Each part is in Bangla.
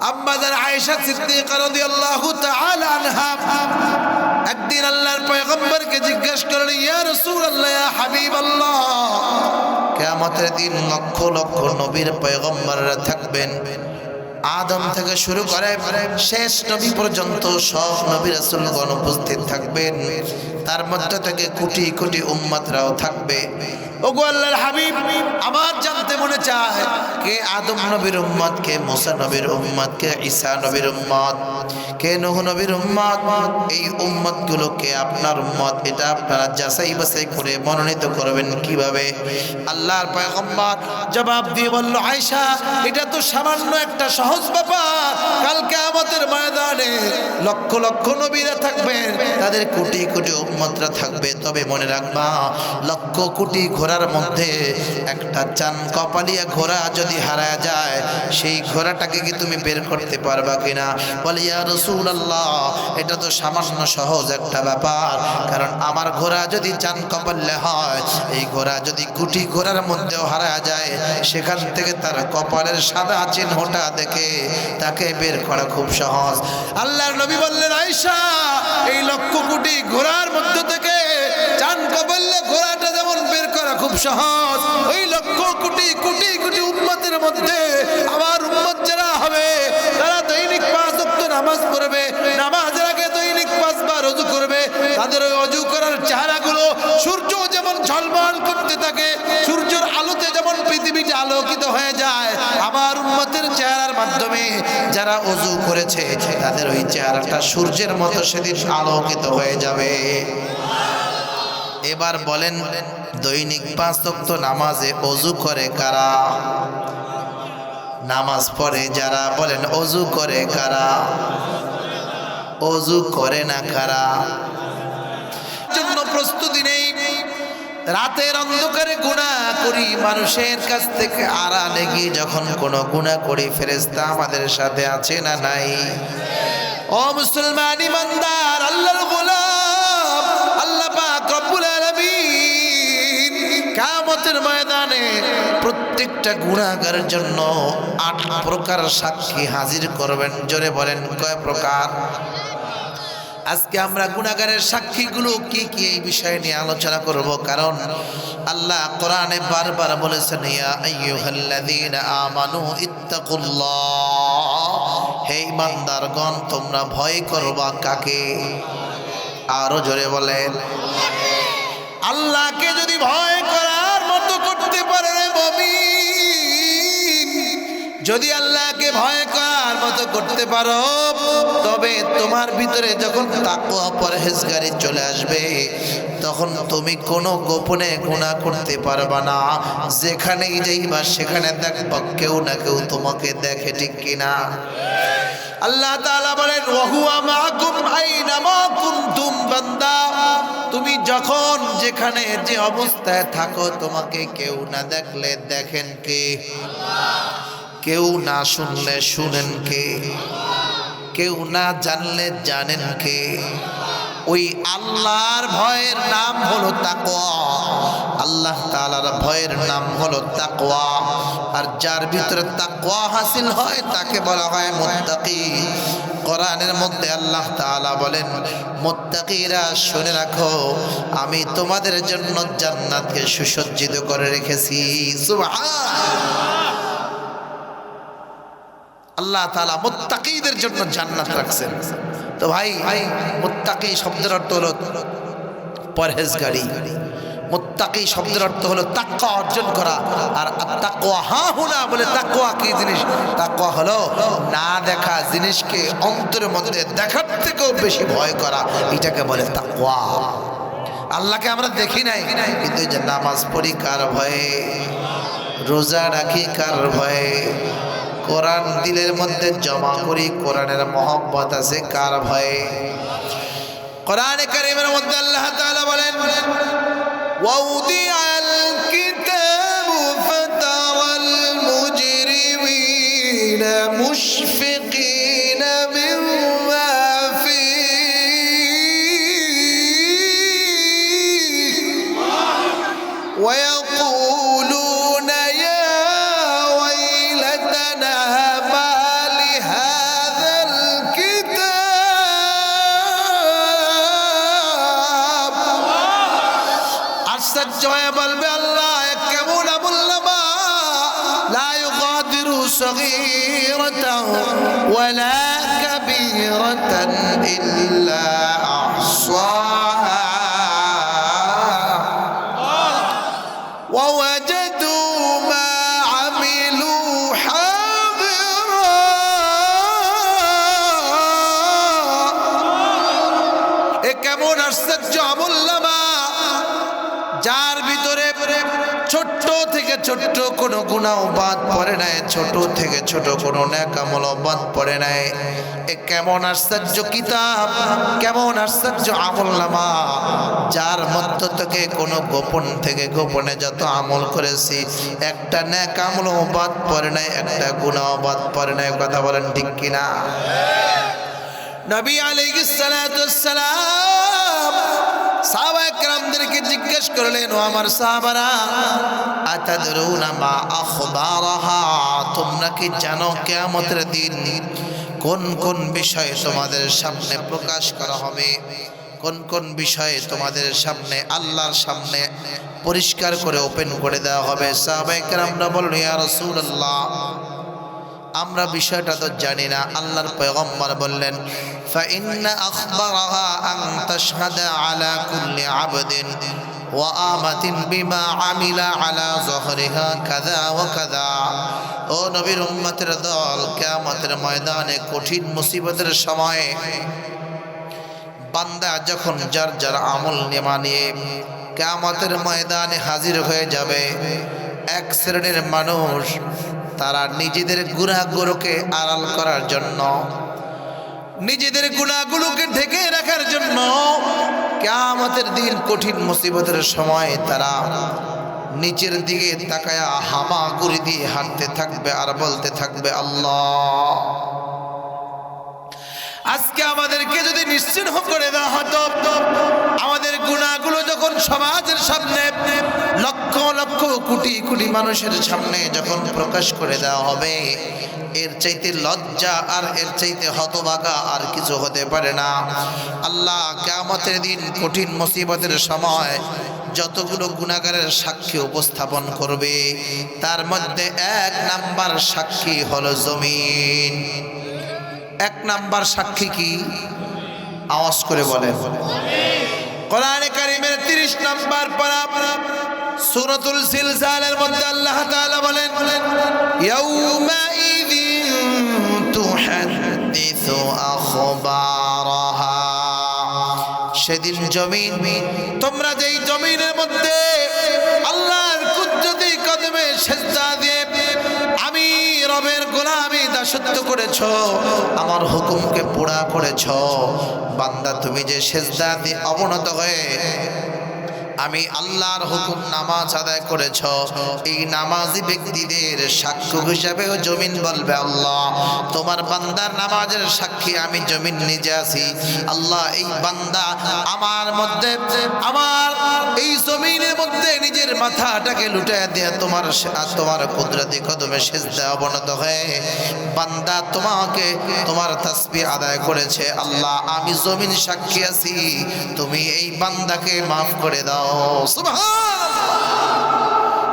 আম্মা জান আয়েশা সিদ্দিকা রাদিয়াল্লাহু তাআলা আনহা একদিন আল্লাহর পয়গম্বরকে জিজ্ঞাসা করলেন, ইয়া রাসূলুল্লাহ, ইয়া হাবিবাল্লাহ, কিয়ামতের দিন লক্ষ লক্ষ নবীর পয়গম্বররা থাকবেন, আদম থেকে শুরু করে শেষ নবী পর্যন্ত সব নবী রাসূলগণ উপস্থিত থাকবেন, তার মধ্যে থেকে কোটি কোটি উম্মতরাও থাকবে। ওগো আল্লাহর হাবিব, আমার জানতে মনে চায় কে আদম নবীর উম্মত, কে মুসা নবীর উম্মত, কে ঈসা নবীর উম্মত, কে নূহ নবীর উম্মত। এই উম্মতগুলোকে আপনার উম্মত, এটা আপনারা যাচাই বাছাই করে মনোনীত করবেন কিভাবে? আল্লাহর পয়গম্বর জবাব দিয়ে বলল, আয়েশা, এটা তো সামান্য একটা সহজ ব্যাপার। কাল কিয়ামতের ময়দানে লক্ষ লক্ষ নবীরা থাকবেন, তাদের কোটি কোটি উম্মতরা থাকবে। তবে মনে রাখবা, লক্ষ কোটি ঘোড়ার মধ্যে একটা চান কপালিয়া ঘোড়া যদি হারায় যায়, সেই ঘোড়াটাকে কি তুমি বের করতে পারবা কিনা? বলে, ইয়া রাসূলুল্লাহ, এটা তো সামান্য সহজ একটা ব্যাপার, কারণ আমার ঘোড়া যদি চান কপালে হয়, এই ঘোড়া যদি কোটি ঘোড়ার মধ্যেও হারায় যায়, সেখান থেকে তার কপালের সাদা চিহ্নটা দেখে তাকে বের করা খুব সহজ। আল্লাহর নবী বললেন, আয়েশা, এই লক্ষ কোটি ঘোড়ার মধ্য থেকে চান কপালে ঘোড়াটা যেমন বের করা খুব সহজ, ওই লক্ষ কোটি কোটি কোটি উম্মতের মধ্যে আমার উম্মত যারা হবে, তারা দৈনিক 5 ওয়াক্ত নামাজ পড়বে, নামাজের আগে দৈনিক 5 বার ওযু করবে, তাদের ওই ওযু করার চেহারাগুলো সূর্য যেমন ঝলমল করতে থাকে, সূর্যের আলোতে যেমন পৃথিবীটা আলোকিত হয়ে যায়, আমার উম্মতের চেহারার মাধ্যমে যারা ওযু করেছে, তাদের ওই চেহারাটা সূর্যের মতো সেদিন আলোকিত হয়ে যাবে। এবার বলেন, দৈনিক 5 ওয়াক্ত নামাজে ওযু করে কারা? নামাজ পড়ে যারা, বলেন ওযু করে কারা? ওযু করে না কারা? জন্য প্রস্তুতি নেই। রাতের অন্ধকারে গুনাহ করি, মানুষের কাছ থেকে আড়ালে গিয়ে যখন কোনো গুনাহ করি, ফেরেশতা আমাদের সাথে আছে না নাই? ও মুসলমান ইমানদার, আল্লাহর গোলাম, আল্লাহ পাক রব্বুল আলামিন কিয়ামতের ময়দানে প্রত্যেকটা গুনাহগারের জন্য 8 প্রকার সাক্ষী হাজির করবেন। জোরে বলেন, কয় প্রকার? আজকে আমরা গুনাহগারের সাক্ষীগুলো কি কি, এই বিষয় নিয়ে আলোচনা করব। কারণ আল্লাহ কোরআনে বারবার বলেছেন, ইয়া আইয়ুহাল্লাযীনা আমানু ইত্তাকুল্লাহ, হে ঈমানদারগণ, তোমরা ভয় করবা কাকে? আরো জোরে বলেন, আল্লাহকে যদি ভয় করার মতো করতে পারে রে মুমিন, যদি আল্লাহকে ভয় করার মতো করতে পারো, তবে তোমার ভিতরে যখন তাকওয়া পরহেজগারি চলে আসবে, তখন তুমি কোনো গোপনে গুনাহ করতে পারবা না। যেখানেই যাইবা সেখানে দেখবা কেউ না কেউ তোমাকে দেখে, ঠিক কিনা? আল্লাহ তাআলা বলেন, ওয়া হুয়া মাআকুম আইনামা কুনতুম, বান্দা, তুমি যখন যেখানে যে অবস্থায় থাকো, তোমাকে কেউ না দেখলে দেখেন কে? কেউ না শুনলে শুনেন কে? কেউ না জানলে জানেন কে? ওই আল্লাহর ভয়ের নাম হলো তাকওয়া। আল্লাহ তাআলার ভয়ের নাম হলো তাকওয়া। আর যার ভিতরে তাকওয়া হাসিল হয় তাকে বলা হয় মুত্তাকি। কোরআনের মধ্যে আল্লাহ তাআলা বলেন, মুত্তাকিরা শুনে রাখো, আমি তোমাদের জন্য জান্নাতকে সুসজ্জিত করে রেখেছি। সুবহানাল্লাহ। আল্লাহ তাআলা মুত্তাকিদের জন্য জান্নাত রাখছেন। তো ভাই, মুত্তাকি শব্দের অর্থ হলো পরহেজগারি। মুত্তাকি শব্দের অর্থ হলো তাকওয়া অর্জন করা। আর তাকওয়া হাহুনা বলে, তাকওয়া কি জিনিস? তাকওয়া হলো না দেখা জিনিসকে অন্তরের মধ্যে দেখার থেকেও বেশি ভয় করা, এটাকে বলে তাকওয়া। আল্লাহকে আমরা দেখি নাই, কিন্তু এই যে নামাজ পড়ি কার ভয়ে, রোজা রাখি কার ভয়ে, কোরআন দিলের মধ্যে জমা করি, কোরআনের মহব্বত আছে কার ভয়ে? কোরআনে কারীমের মধ্যে আল্লাহ তাআলা বলেন, ওয়াউদিআল কিতাবু ফাতারাল মুজরিমিনা মুশফিকিনা মিম্মা ফীহি ওয়া ইয়াকুলুনা ইয়া ওয়াইলাতানা মা লিহা আশ্চর্য হয়ে বলবে আল্লাহ কেমন আমলনামা লা ইউগাদিরু সগীরাতান ওয়ালা কাবীরাতান ইল্লা আহসাহা ওয়া ওয়াজাদু মা আমিলু হাদিরা। এ কেমন আশ্চর্য আমলনামা যার ভিতরে ছোট্ট থেকে ছোট্ট কোনো গুনাহ বাদ পড়ে নাই, ছোট থেকে ছোট কোনো নেক আমল বাদ পড়ে নাই। এ কেমন আশ্চর্য কিতাব, কেমন আশ্চর্য আমলনামা যার মধ্য থেকে কোনো গোপন থেকে গোপনে যত আমল করেছি একটা নেক আমল বাদ পড়ে নাই, একটা গুনাহ বাদ পড়ে নাই। কথা বলেন ঠিক কিনা? নবী আলাইহিস সালাতু ওয়াস সালাম সাহাবায়ে কেরামদেরকে জিজ্ঞেস করলেন, ও আমার সাহাবারা, আতাদরুনা মা আখবারাহা, তোমরা কি জানো কিয়ামতের দিন কোন কোন বিষয় তোমাদের সামনে প্রকাশ করা হবে, কোন কোন বিষয়ে তোমাদের সামনে আল্লাহর সামনে পরিষ্কার করে ওপেন করে দেওয়া হবে? সাহাবায়ে কেরামরা বললেন, ইয়া রাসূলুল্লাহ, আমরা বিষয়টা তো জানি না। আল্লাহর পয়গম্বর বললেন, ফাইন্না আখবারাহা আন তাশহাদা আলা কুল্লি আবদিন ওয়া আমাতিন বিমা আমিলা আলা যহরিহা কাযা ওয়া কাযা। ও নবীর উম্মতের দল, কিয়ামতের ময়দানে কঠিন মুসিবতের সময় বান্দা যখন যার যার আমল নেমা নিয়ে কিয়ামতের ময়দানে হাজির হয়ে যাবে, এক শ্রেণীর মানুষ তারা নিজেদের গুনাহগুলোকে আড়াল করার জন্য, নিজেদের গুনাহগুলোকে ঢেকে রাখার জন্য কিয়ামতের দিন কঠিন মুসিবতের সময় তারা নিচের দিকে তাকায়া হামাগুড়ি দিয়ে হাঁটতে থাকবে আর বলতে থাকবে, আল্লাহ, আজকে আমাদেরকে যদি নিশ্চিহ্ন করে দেওয়া হতো, আমাদের গুনাহগুলো যখন সমাজের সামনে লক্ষ লক্ষ কোটি কোটি মানুষের সামনে যখন প্রকাশ করে দেওয়া হবে, এর চাইতে লজ্জা আর এর চাইতে হতভাগা আর কিছু হতে পারে না। আল্লাহ কিয়ামতের দিন কঠিন মুসিবতের সময় যতগুলো গুনাহগারের সাক্ষী উপস্থাপন করবে, তার মধ্যে এক নাম্বার সাক্ষী হলো জমিন। এক নাম্বার সাক্ষী কি? আওয়াজ করে বলেন। কোরআনে কারীমের 30 নাম্বার পারা সূরাতুল জিলজালের মধ্যে আল্লাহ তাআলা বলেন, ইয়াউমা ইযিন তুহাদ্দিসু আখবারাহা, সেদিন জমিন, তোমরা যেই জমিনের মধ্যে আল্লাহর কুদরতি কদমে সিজদা দিয়ে আমি রবের গোলামি দাসত্ব করেছো, আমার হুকুমকে পুরা করেছো, বান্দা তুমি যে সিজদা দিয়ে অবনত হয়ে আমি আল্লাহর হুকুম নামাজ আদায় করেছ, এই নামাজি ব্যক্তিদের সাক্ষ্য হিসাবেও জমিন বলবে, আল্লাহ, তোমার বান্দার নামাজের সাক্ষী আমি জমিন নিজে আছি। আল্লাহ, এই বান্দা আমার মধ্যে, আমার এই জমিনের মধ্যে নিজের মাথাটাকে লুটায় দিয়ে তোমার কুদরতি কদমে সিজদা অবনত হয়ে বান্দা তোমাকে তোমার তাসবিহ আদায় করেছে। আল্লাহ, আমি জমিন সাক্ষী আছি, তুমি এই বান্দাকে মাফ করে দাও। সুবহানাল্লাহ।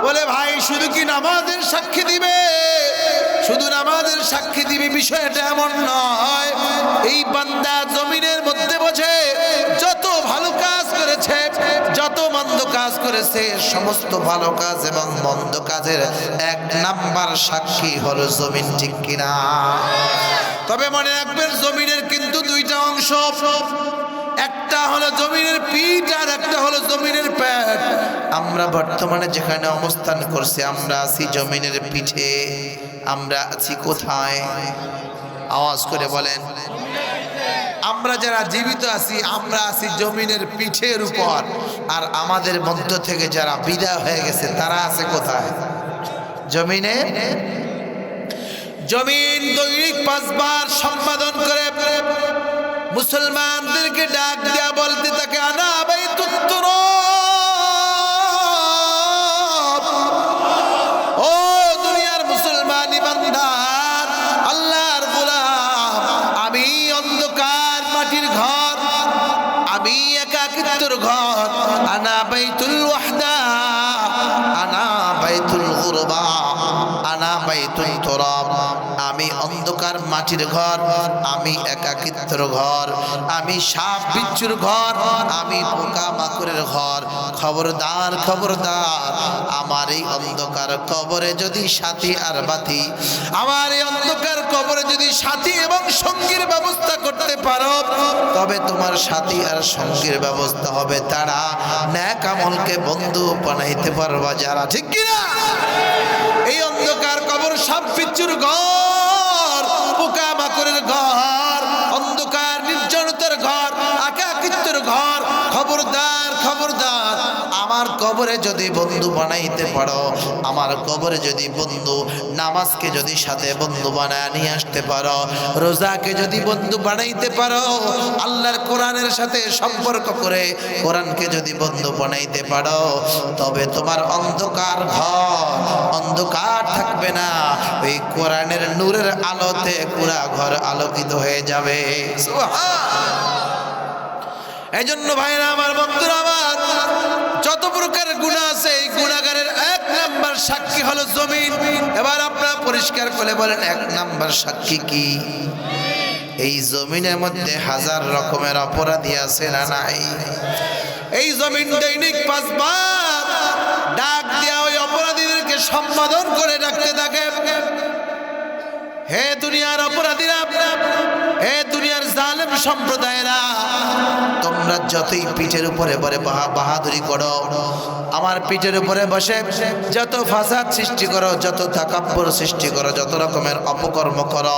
বলে ভাই, শুধু কি নামাজের সাক্ষী দিবে? শুধু নামাজের সাক্ষী দিবে বিষয়টা এমন নয়। এই বান্দা জমিনের মধ্যে বসে যত ভালো কাজ করেছে, যত মন্দ কাজ করেছে, সমস্ত ভালো কাজ এবং মন্দ কাজের এক নাম্বার সাক্ষী হলো জমিন, ঠিক কিনা? তবে মনে রাখবেন, জমিনের কিন্তু দুইটা অংশ, একটা হলো জমিনের পিঠ আর একটা হলো জমিনের পেট। আমরা বর্তমানে যেখানে অবস্থান করছি, আমরা আছি জমিনের পিঠে। আমরা আছি কোথায়? আওয়াজ করে বলেন। আমরা যারা জীবিত আছি, আমরা আছি জমিনের পিঠের উপর, আর আমাদের মধ্য থেকে যারা বিদায় হয়ে গেছে তারা আছে কোথায়? জমিনে। জমিন দৈনিক 5 বার সম্পাদন করে মুসলমানদেরকে ডাক দেয়া বলতে থাকে, আনা বাইতুত তুরাব। ও দুনিয়ার মুসলমান ইমানদার, আল্লাহর গোলাম, আমি অন্ধকার মাটির ঘর, আমি একাকিত্বের ঘর, আনা বাইতুল ওয়াহদা, যুলুবা আনা বাইতুন তুরাব, আমি অন্ধকার মাটির ঘর, আমি একাকিত্বের ঘর, আমি সাপ বিচ্ছুর ঘর, আমি পোকা মাকড়ের ঘর। খবরদার খবরদার, আমার এই অন্ধকার কবরে যদি সাথী আর বাতি, আমার এই অন্ধকার কবরে যদি সাথী এবং সঙ্গীর ব্যবস্থা করতে পারো, তবে তোমার সাথী আর সঙ্গীর ব্যবস্থা হবে তারা নেক আমলকে বন্ধু বানাইতে পারবা যারা, ঠিক কিনা? এই অন্ধকার কবর সাপ বিচ্ছুর ঘর, পোকা মাকড়ের ঘর, অন্ধকার নির্জনতার ঘর, একাকিত্বের ঘর। খবরদার খবরদার, আমার কবরে যদি বন্ধু বানাইতে পারো, আমার কবরে যদি বন্ধু, নামাজকে যদি সাথে বন্ধু বানায় নিয়ে আসতে পারো, রোজাকে যদি বন্ধু বানাইতে পারো, আল্লাহর কোরআনের সাথে সম্পর্ক করে কোরআনকে যদি বন্ধু বানাইতে পারো, তবে তোমার অন্ধকার ঘর অন্ধকার থাকবে না, ওই কোরআনের নূরের আলোতে পুরা ঘর আলোকিত হয়ে যাবে। এই জন্য ভাইরা আমার, বন্ধুরা আমার, যত প্রকার গুনাহ আছে এই গুনাহগারের এক নাম্বার সাক্ষী হলো জমিন। এবার আপনারা পরিষ্কার করে বলেন, এক নাম্বার সাক্ষী কি? এই জমিনের মধ্যে হাজার রকমের অপরাধী আছে না নাই? এই জমিন দৈনিক 5 বার ডাক দেয়া ওই অপরাধীদেরকে সম্বোধন করে ডাকতে থাকে, হে দুনিয়ার অপরাধীরা, হে দুনিয়ার জালেম সম্প্রদায়েরা, তোমরা যতই পিঠের উপরে বলে বাহাদুরি করো, আমার পিঠের উপরে বসে যত ফাসাদ সৃষ্টি করো, যত তাকাব্বুর সৃষ্টি করো, যত রকমের অপকর্ম করো,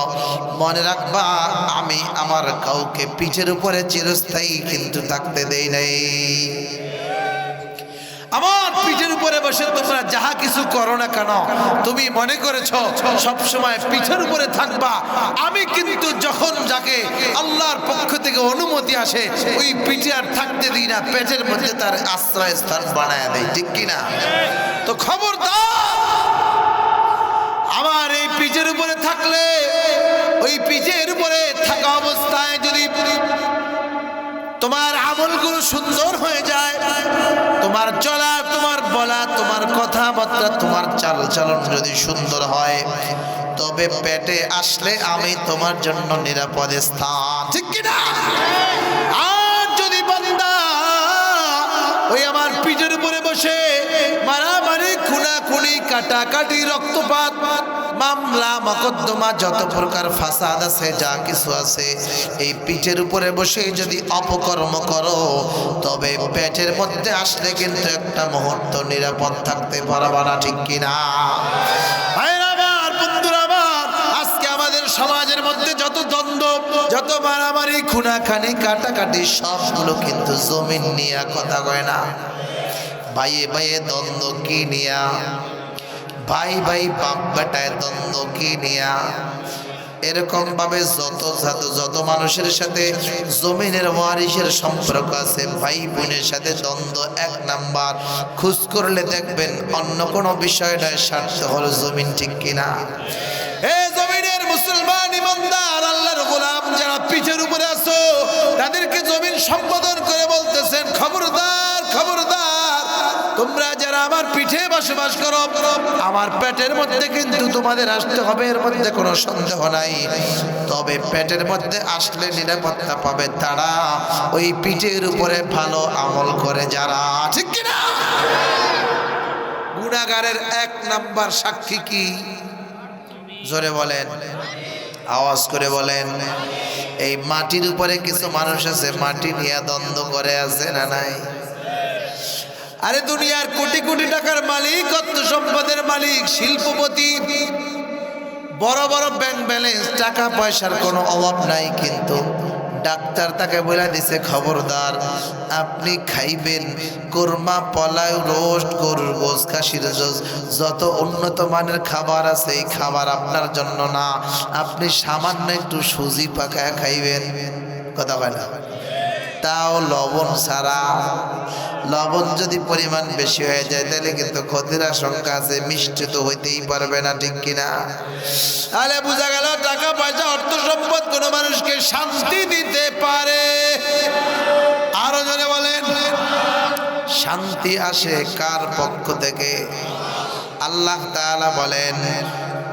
মনে রাখবা আমি আমার কাউকে পিঠের উপরে চিরস্থায়ী কিন্তু থাকতে দেই নাই। আমার পিঠের উপরে বসে তোমরা যাহা কিছু করো না কেন, তুমি মনে করেছো সব সময় পিঠের উপরে থাকবা, আমি কিন্তু যখন যাকে আল্লাহর পক্ষ থেকে অনুমতি আসে ওই পিঠে আর থাকতে দিই না, পেটের মধ্যে তার আশ্রয় স্থান বানায় দেয়, ঠিক কিনা? তো খবরদার, আমার এই পিঠের উপরে থাকলে, ওই পিঠের উপরে থাকা অবস্থায় যদি তোমার আমলগুলো সুন্দর হয়ে যায়, তোমার চলা, তোমার বলা, তোমার কথাবার্তা, তোমার চালচলন যদি সুন্দর হয়, তবে পেটে আসলে আমি তোমার জন্য নিরাপদ স্থান, ঠিক কিনা? আর যদি বান্দা ওই আমার পিঠের উপরে বসে মারামারি, খুনাখুনি, কাটাকাটি, রক্তপাত, মামলা মকদ্দমা, যত প্রকার ফাসাদ আছে, যা কিছু আছে, এই পিঠের উপরে বসে যদি অপকর্ম করো, তবে পেটের মধ্যে আসলে কিন্তু একটা মুহূর্ত নিরাপদ থাকতে পারবা না, ঠিক কিনা? ভাইরা আমার, বন্ধুরা আমার, আজকে আমাদের সমাজের মধ্যে যত দ্বন্দ্ব, যত মারামারি, খুনাখানি, কাটাকাটি, সবগুলো কিন্তু জমিন নিয়ে কথা কয় না। ভাইয়ে ভাইয়ে দ্বন্দ্ব কি নিয়া, ভাই ভাই বাপ বেটায় দ্বন্দ্ব কি নিয়া, এরকম ভাবে যত মানুষের সাথে জমিনের ওয়ারিসের সম্পর্ক আছে, ভাই বোনের সাথে দ্বন্দ্ব, এক নাম্বার খোঁজ করলে দেখবেন অন্য কোনো বিষয় নয়, স্বার্থ হলো জমিন, ঠিক কিনা? এ জমিনের মুসলমান ইমানদার আল্লাহর গোলাম যারা পিঠের উপরে আছো, তাদেরকে জমিন সম্বোধন করে বলতেছেন, খবরদার খবরদার, তোমরা যারা আমার পিঠে বসবাস করো, আমার পেটের মধ্যে কিন্তু তোমাদের আসতে হবে, এর মধ্যে কোনো সন্দেহ নাই। তবে পেটের মধ্যে আসলে নিরাপত্তা পাবে তারা ওই পিঠের উপরে ভালো আমল করে যারা, ঠিক কিনা? গুনাহগারের এক নাম্বার সাক্ষী কি? জোরে বলেন, আওয়াজ করে বলেন। এই মাটির উপরে কিছু মানুষ আছে, মাটি নিয়ে দ্বন্দ্ব করে আছে না নাই? আরে দুনিয়ার কোটি কোটি টাকার মালিক, অর্থ সম্পদের মালিক, শিল্পপতি, বড় বড় ব্যাংক ব্যালেন্স, টাকা পয়সার কোনো অভাব নাই, কিন্তু ডাক্তার তাকে বলে দিছে, খবরদার আপনি খাইবেন কোরমা, পোলাও, রোস্ট, গরুর গোশত, খাসির গোশত, যত উন্নত মানের খাবার আছে এই খাবার আপনার জন্য না, আপনি সামান্য একটু সুজি পাকায় খাইবেন। কথা বলে না, তাও লবণ ছাড়া। লবণ যদি পরিমাণ বেশি হয়ে যায় তাহলে কিন্তু ক্ষতির আশঙ্কা আছে, মিষ্টি তো হইতেই পারবে না, ঠিক কিনা? তাহলে বোঝা গেল টাকা পয়সা, অর্থ সম্পদ কোনো মানুষকে শান্তি দিতে পারে। আরো জনে বলেন, শান্তি আসে কার পক্ষ থেকে? আল্লাহ তাআলা বলেন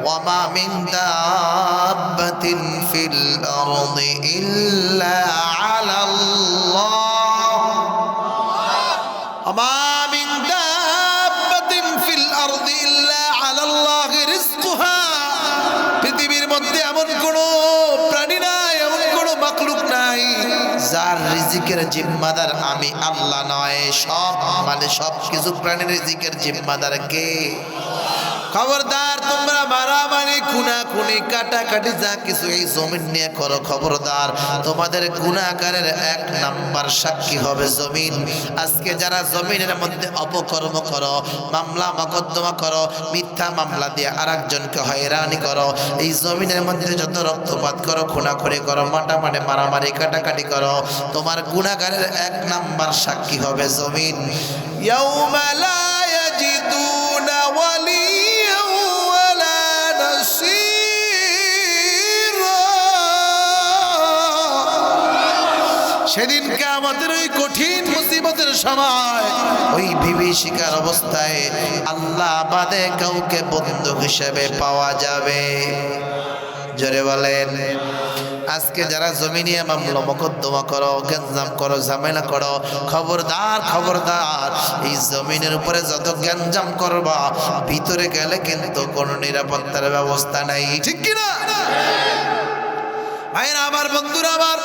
ওয়ামা মিন দাব্বাতিন ফিল আরদি ইল্লা আলাল্লাহ ওয়ামা মিন দাব্বাতিন ফিল আরদি ইল্লা আলাল্লাহি রিজকুহা পৃথিবীর মধ্যে এমন কোনো প্রাণী নাই, এমন কোনো মাখলুক নাই যার রিজিকের জিম্মাদার আমি আল্লাহ নয়। সব মানে সব কিছু প্রাণীর রিজিকের জিম্মাদার কে? খবরদার তোমরা মারামারি খুনাখুনি কাটাকাটি যা কিছু এই জমিন নিয়ে করো, খবরদার তোমাদের গুনাহগারের এক নাম্বার সাক্ষী হবে জমিন। আজকে যারা জমিনের মধ্যে অপকর্ম করো, মামলা মকদ্দমা করো, মিথ্যা মামলা দিয়ে আরেকজনকে হয়রানি করো, এই জমিনের মধ্যে যত রক্তপাত করো, খুনাখুনি করো, মাটামাটি মারামারি কাটাকাটি করো, তোমার গুনাহগারের এক নাম্বার সাক্ষী হবে জমিন। ইয়াউমা লা ইয়াজিদুনা ওয়ালিয়্যান ওয়ালা নাসীরা। সেদিনকে আমাদের ওই কঠিন মুসিবতের সময় ওই বিভীষিকার অবস্থায় আল্লাহ বাদে কাউকে বন্ধু হিসেবে পাওয়া যাবে। জোরে বলেন। আজকে যারা জমিনে মামলা মকদ্দমা করো, গঞ্জাম করো, ঝামেলা করো, খবরদার খবরদার এই জমিনের উপরে যত গঞ্জাম করবা ভিতরে গেলে কিন্তু কোনো নিরাপত্তার ব্যবস্থা নাই, ঠিক কিনা ভাইরা আমার, বন্ধুরা আমার?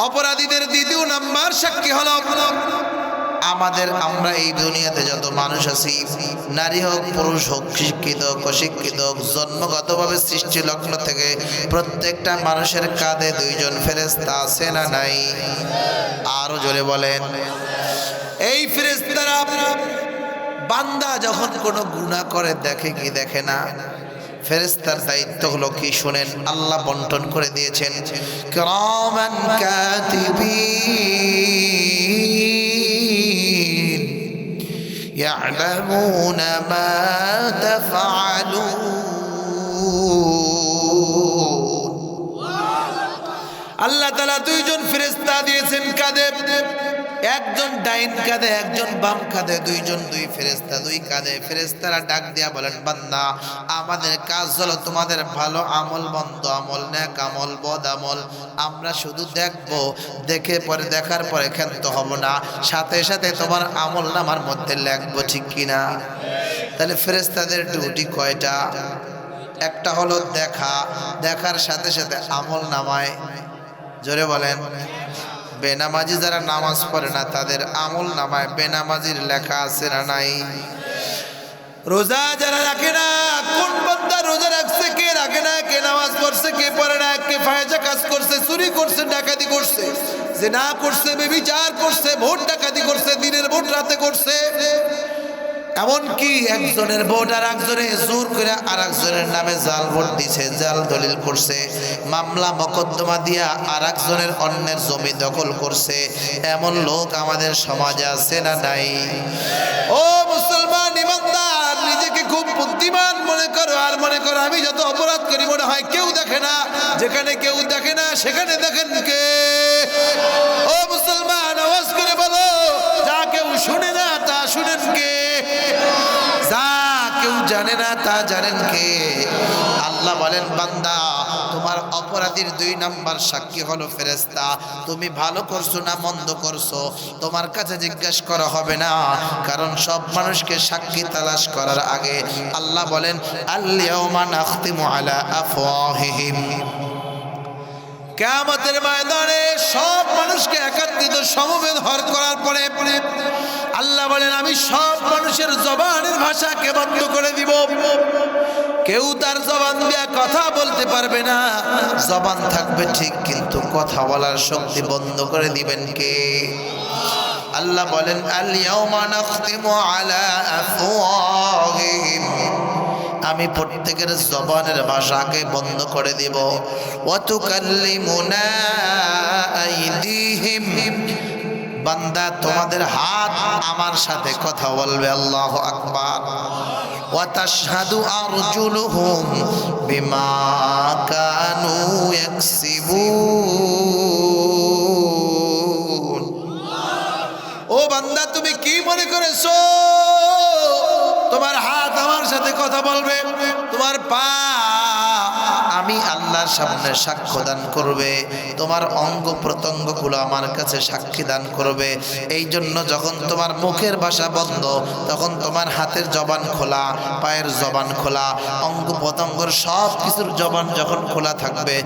অপরাধীদের দ্বিতীয় নাম্বার সাক্ষী হলো আমাদের। আমরা এই দুনিয়াতে যত মানুষ আছি, নারী হোক পুরুষ হোক, শিক্ষিত হোক অশিক্ষিত হোক, জন্মগতভাবে সৃষ্টি লগ্ন থেকে প্রত্যেকটা মানুষের কাঁধে দুইজন ফেরেশতা আছে না নাই? আরো জোরে বলেন। এই ফেরেশতারা বান্দা যখন কোনো গুনাহ করে দেখে কি দেখে না? ফেরেশতার দায়িত্ব হলো কি শুনেন, আল্লাহ বন্টন করে দিয়েছেন কিরামান কাতিবিন ইয়ালামুনা মা তাফআলুন। আল্লাহ তাআলা দুইজন ফেরেশতা দিয়েছেন কাঁধে, একজন ডাইন কাঁধে একজন বাম কাঁধে, দুইজন দুই ফেরেশতা দুই কাঁধে। ফেরেশতারা ডাক দিয়া বলেন, বান্দা আমাদের কাজ হলো তোমাদের ভালো আমল, মন্দ আমল, নেক আমল, বদ আমল আমরা শুধু দেখবো, দেখে পরে দেখার পরে ক্ষান্ত হব না, সাথে সাথে তোমার আমল নামার মধ্যে লিখবো, ঠিক কিনা? তাহলে ফেরেশতাদের ডিউটি কয়টা? একটা হলো দেখা, দেখার সাথে সাথে আমল নামায়। জোরে বলেন। বেনামাজি যারা নামাজ পড়ে না তাদের আমল নামায় বেনামাজির লেখা আছে না নাই? রোজা যারা রাখে না, কোন বান্দা রোজা রাখছে, কে রাখে না, কে নামাজ পড়ছে, কে পড়ে না, কে ফায়জা কাজ করছে, চুরি করছে, ডাকাতি করছে, জিনা করছে, ব্যভিচার করছে, ভোট ডাকাতি করছে, দিনের ভোট রাতে করছে, এমনকি একজনের ভোট আর একজনে জোর করে আর একজনের নামে জাল ভোট দিছে, জাল দলিল করছে, মামলা মকদ্দমা দিয়া আর একজনের অন্যের জমি দখল করছে, এমন লোক আমাদের সমাজে আছে না নাই? ও মুসলমান ইমানদার, নিজেকে খুব বুদ্ধিমান মনে করো আর মনে করো আমি যত অপরাধ করি মনে হয় কেউ দেখে না। যেখানে কেউ দেখে না সেখানে দেখেন কে? ও মুসলমান, আওয়াজ করে বলো, যা কেউ শুনে না তা শুনেন কে? যা কেউ জানে না তা জানেন কে? আল্লাহ বলেন, বান্দা তোমার অপরাধীর দুই নাম্বার সাক্ষী হলো ফেরেশতা। তুমি ভালো করছো না মন্দ করছো তোমার কাছে জিজ্ঞাসা করা হবে না, কারণ সব মানুষকে সাক্ষী তালাশ করার আগে আল্লাহ বলেন, আল-ইয়াওমা নাখতিমু আলা আফওয়াহিহিম। কিয়ামতের ময়দানে সব মানুষকে একত্রিত সমবেত হর করার পরে আল্লাহ বলেন, আমি সব মানুষের জবানের ভাষাকে বন্ধ করে দিব। কেউ তার জবান দিয়ে কথা বলতে পারবে না। জবান থাকবে ঠিক, কিন্তু কথা বলার শক্তি বন্ধ করে দিবেন কে? আল্লাহ বলেন, আল-ইয়াওমা নাখতিমু আলা আফওয়াহিহিম, আমি প্রত্যেকের জবানের ভাষাকে বন্ধ করে দিব। ওয়া তুকাল্লিমুনা আইদিহিম, বান্দা তোমাদের হাত আমার সাথে কথা বলবে। আল্লাহু আকবার। ওয়া তাশহাদু আরজুলুহুম বিমা কানু ইয়াকসিবুন। ও বান্দা, তুমি কি মনে করেছো তোমার হাত আমার সাথে কথা বলবে, তোমার পা আমি আল্লাহর সামনে সাক্ষ্য দান করবে, তোমার অঙ্গ প্রত্যঙ্গগুলো আমার কাছে সাক্ষী দান করবে। এই জন্য যখন তোমার মুখের ভাষা বন্ধ, তখন তোমার হাতের জবান খোলা, পায়ের জবান খোলা, অঙ্গ প্রত্যঙ্গের সব কিছুর জবান যখন খোলা থাকবে।